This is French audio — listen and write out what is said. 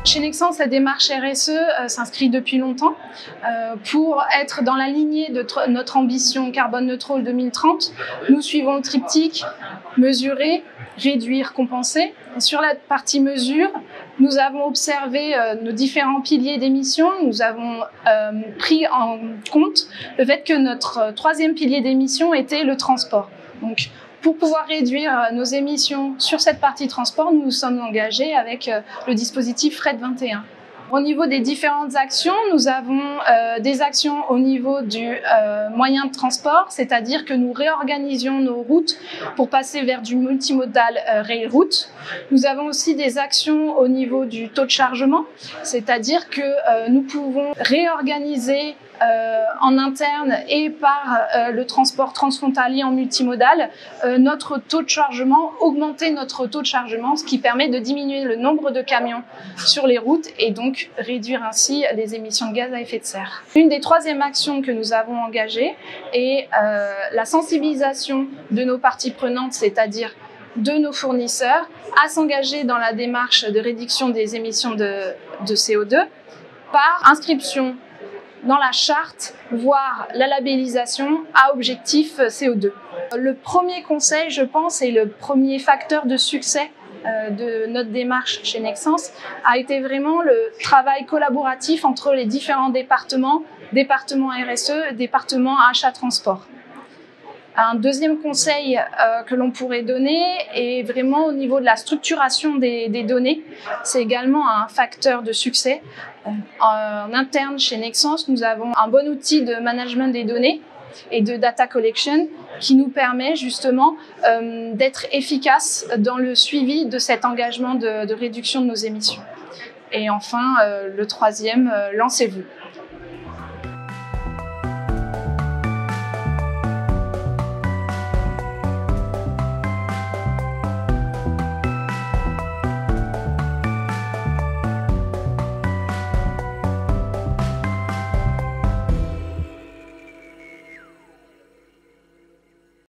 Chez Nexans, la démarche RSE s'inscrit depuis longtemps. Pour être dans la lignée de notre ambition carbone neutre 2030, nous suivons le triptyque mesurer, réduire, compenser. Et sur la partie mesure, nous avons observé nos différents piliers d'émissions. Nous avons pris en compte le fait que notre troisième pilier d'émissions était le transport. Donc, pour pouvoir réduire nos émissions sur cette partie transport, nous nous sommes engagés avec le dispositif FRED 21. Au niveau des différentes actions, nous avons des actions au niveau du moyen de transport, c'est-à-dire que nous réorganisions nos routes pour passer vers du multimodal rail-route. Nous avons aussi des actions au niveau du taux de chargement, c'est-à-dire que nous pouvons réorganiser en interne et par le transport transfrontalier en multimodal, notre taux de chargement, augmenter notre taux de chargement, ce qui permet de diminuer le nombre de camions sur les routes et donc réduire ainsi les émissions de gaz à effet de serre. Une des troisièmes actions que nous avons engagées est la sensibilisation de nos parties prenantes, c'est-à-dire de nos fournisseurs, à s'engager dans la démarche de réduction des émissions de CO2 par inscription dans la charte, voire la labellisation à objectif CO2. Le premier conseil, je pense, et le premier facteur de succès de notre démarche chez Nexans a été vraiment le travail collaboratif entre les différents départements RSE, département achat transport. Un deuxième conseil que l'on pourrait donner est vraiment au niveau de la structuration des données. C'est également un facteur de succès. En interne chez Nexans, nous avons un bon outil de management des données et de data collection qui nous permet justement d'être efficace dans le suivi de cet engagement de réduction de nos émissions. Et enfin, le troisième, lancez-vous.